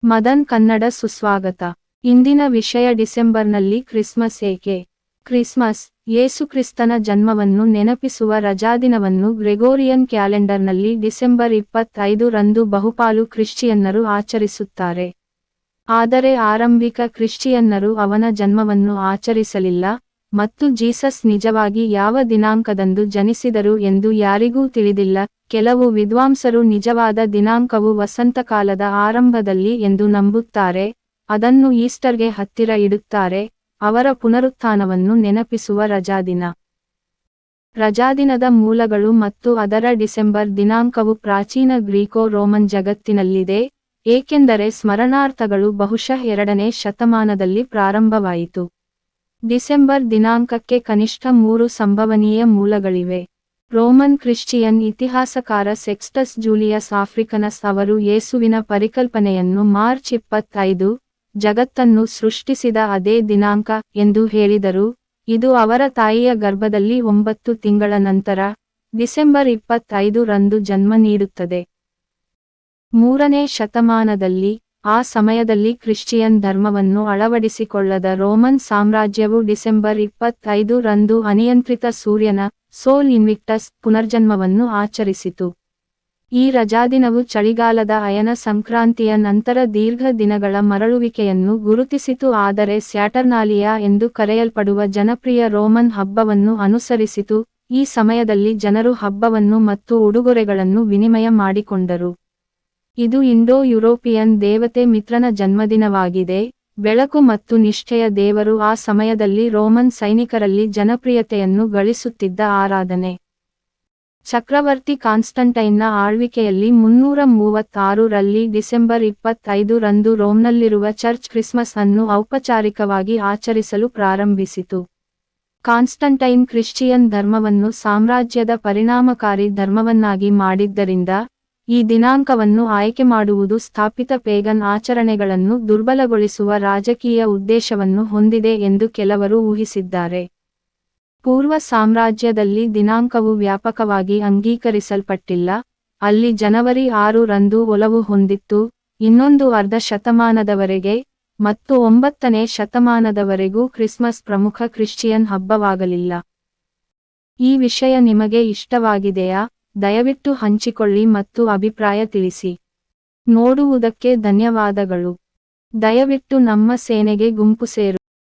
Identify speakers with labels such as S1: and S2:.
S1: ಮದನ್ ಕನ್ನಡ ಸುಸ್ವಾಗತ. ಇಂದಿನ ವಿಷಯ ಡಿಸೆಂಬರ್ನಲ್ಲಿ ಕ್ರಿಸ್ಮಸ್ ಏಕೆ? ಕ್ರಿಸ್ಮಸ್, ಯೇಸುಕ್ರಿಸ್ತನ ಜನ್ಮವನ್ನು ನೆನಪಿಸುವ ರಜಾದಿನವನ್ನು ಗ್ರೆಗೋರಿಯನ್ ಕ್ಯಾಲೆಂಡರ್ನಲ್ಲಿ ಡಿಸೆಂಬರ್ 25 ರಂದು ಬಹುಪಾಲು ಕ್ರಿಶ್ಚಿಯನ್ನರು ಆಚರಿಸುತ್ತಾರೆ. ಆದರೆ ಆರಂಭಿಕ ಕ್ರಿಶ್ಚಿಯನ್ನರು ಅವನ ಜನ್ಮವನ್ನು ಆಚರಿಸಲಿಲ್ಲ, ಮತ್ತು ಜೀಸಸ್ ನಿಜವಾಗಿ ಯಾವ ದಿನಾಂಕದಂದು ಜನಿಸಿದರು ಎಂದು ಯಾರಿಗೂ ತಿಳಿದಿಲ್ಲ. ಕೆಲವು ವಿದ್ವಾಂಸರು ನಿಜವಾದ ದಿನಾಂಕವು ವಸಂತಕಾಲದ ಆರಂಭದಲ್ಲಿ ಎಂದು ನಂಬುತ್ತಾರೆ, ಅದನ್ನು ಈಸ್ಟರ್ಗೆ ಹತ್ತಿರ ಇಡುತ್ತಾರೆ, ಅವರ ಪುನರುತ್ಥಾನವನ್ನು ನೆನಪಿಸುವ ರಜಾದಿನ. ರಜಾದಿನದ ಮೂಲಗಳು ಮತ್ತು ಅದರ ಡಿಸೆಂಬರ್ ದಿನಾಂಕವು ಪ್ರಾಚೀನ ಗ್ರೀಕೋ ರೋಮನ್ ಜಗತ್ತಿನಲ್ಲಿದೆ, ಏಕೆಂದರೆ ಸ್ಮರಣಾರ್ಥಗಳು ಬಹುಶಃ 2ನೇ ಶತಮಾನದಲ್ಲಿ ಪ್ರಾರಂಭವಾಯಿತು. ಡಿಸೆಂಬರ್ ದಿನಾಂಕಕ್ಕೆ ಕನಿಷ್ಠ 3 ಸಂಭವನೀಯ ಮೂಲಗಳಿವೆ. ರೋಮನ್ ಕ್ರಿಶ್ಚಿಯನ್ ಇತಿಹಾಸಕಾರ ಸೆಕ್ಸ್ಟಸ್ ಜೂಲಿಯಸ್ ಆಫ್ರಿಕನಸ್ ಅವರು ಯೇಸುವಿನ ಪರಿಕಲ್ಪನೆಯನ್ನು ಮಾರ್ಚ್ 25, ಜಗತ್ತನ್ನು ಸೃಷ್ಟಿಸಿದ ಅದೇ ದಿನಾಂಕ ಎಂದು ಹೇಳಿದರು. ಇದು ಅವರ ತಾಯಿಯ ಗರ್ಭದಲ್ಲಿ 9 ತಿಂಗಳ ನಂತರ, ಡಿಸೆಂಬರ್ 25 ರಂದು ಜನ್ಮ ನೀಡುತ್ತದೆ. 3ನೇ ಶತಮಾನದಲ್ಲಿ, ಆ ಸಮಯದಲ್ಲಿ ಕ್ರಿಶ್ಚಿಯನ್ ಧರ್ಮವನ್ನು ಅಳವಡಿಸಿಕೊಳ್ಳದ ರೋಮನ್ ಸಾಮ್ರಾಜ್ಯವು ಡಿಸೆಂಬರ್ 25 ರಂದು ಅನಿಯಂತ್ರಿತ ಸೂರ್ಯನ ಸೋಲ್ ಇನ್ವಿಕ್ಟಸ್ ಪುನರ್ಜನ್ಮವನ್ನು ಆಚರಿಸಿತು. ಈ ರಜಾದಿನವು ಚಳಿಗಾಲದ ಅಯನ ಸಂಕ್ರಾಂತಿಯ ನಂತರ ದೀರ್ಘ ದಿನಗಳ ಮರಳುವಿಕೆಯನ್ನು ಗುರುತಿಸಿತು, ಆದರೆ ಸ್ಯಾಟರ್ನಾಲಿಯಾ ಎಂದು ಕರೆಯಲ್ಪಡುವ ಜನಪ್ರಿಯ ರೋಮನ್ ಹಬ್ಬವನ್ನು ಅನುಸರಿಸಿತು. ಈ ಸಮಯದಲ್ಲಿ ಜನರು ಹಬ್ಬವನ್ನು ಮತ್ತು ಉಡುಗೊರೆಗಳನ್ನು ವಿನಿಮಯ ಮಾಡಿಕೊಂಡರು. ಇದು ಇಂಡೋ-ಯುರೋಪಿಯನ್ ದೇವತೆ ಮಿತ್ರನ ಜನ್ಮದಿನವಾಗಿದೆ. ಬೆಳಕು ಮತ್ತು ನಿಷ್ಠೆಯ ದೇವರು ಆ ಸಮಯದಲ್ಲಿ ರೋಮನ್ ಸೈನಿಕರಲ್ಲಿ ಜನಪ್ರಿಯತೆಯನ್ನು ಗಳಿಸುತ್ತಿದ್ದ ಆರಾಧನೆ. ಚಕ್ರವರ್ತಿ ಕಾನ್ಸ್ಟಂಟೈನ್ನ ಆಳ್ವಿಕೆಯಲ್ಲಿ 336 ರಲ್ಲಿ ಡಿಸೆಂಬರ್ 25 ರಂದು ರೋಮ್ನಲ್ಲಿರುವ ಚರ್ಚ್ ಕ್ರಿಸ್ಮಸ್ ಅನ್ನು ಔಪಚಾರಿಕವಾಗಿ ಆಚರಿಸಲು ಪ್ರಾರಂಭಿಸಿತು. ಕಾನ್ಸ್ಟಂಟೈನ್ ಕ್ರಿಶ್ಚಿಯನ್ ಧರ್ಮವನ್ನು ಸಾಮ್ರಾಜ್ಯದ ಪರಿಣಾಮಕಾರಿ ಧರ್ಮವನ್ನಾಗಿ ಮಾಡಿದ್ದರಿಂದ, ಈ ದಿನಾಂಕವನ್ನು ಆಯ್ಕೆ ಮಾಡುವುದು ಸ್ಥಾಪಿತ ಪೇಗನ್ ಆಚರಣೆಗಳನ್ನು ದುರ್ಬಲಗೊಳಿಸುವ ರಾಜಕೀಯ ಉದ್ದೇಶವನ್ನು ಹೊಂದಿದೆ ಎಂದು ಕೆಲವರು ಊಹಿಸಿದ್ದಾರೆ. ಪೂರ್ವ ಸಾಮ್ರಾಜ್ಯದಲ್ಲಿ ದಿನಾಂಕವು ವ್ಯಾಪಕವಾಗಿ ಅಂಗೀಕರಿಸಲ್ಪಟ್ಟಿಲ್ಲ, ಅಲ್ಲಿ ಜನವರಿ 6 ರಂದು ಒಲವು ಹೊಂದಿತ್ತು. ಇನ್ನೊಂದು ಅರ್ಧ ಶತಮಾನದವರೆಗೆ, ಮತ್ತು 9ನೇ ಶತಮಾನದವರೆಗೂ ಕ್ರಿಸ್ಮಸ್ ಪ್ರಮುಖ ಕ್ರಿಶ್ಚಿಯನ್ ಹಬ್ಬವಾಗಲಿಲ್ಲ. ಈ ವಿಷಯ ನಿಮಗೆ ಇಷ್ಟವಾಗಿದೆಯಾ? ದಯವಿಟ್ಟು ಹಂಚಿಕೊಳ್ಳಿ ಮತ್ತು ಅಭಿಪ್ರಾಯ ತಿಳಿಸಿ. ನೋಡುವುದಕ್ಕೆ ಧನ್ಯವಾದಗಳು. ದಯವಿಟ್ಟು ನಮ್ಮ ಸೇನೆಗೆ ಗುಂಪು ಸೇರು.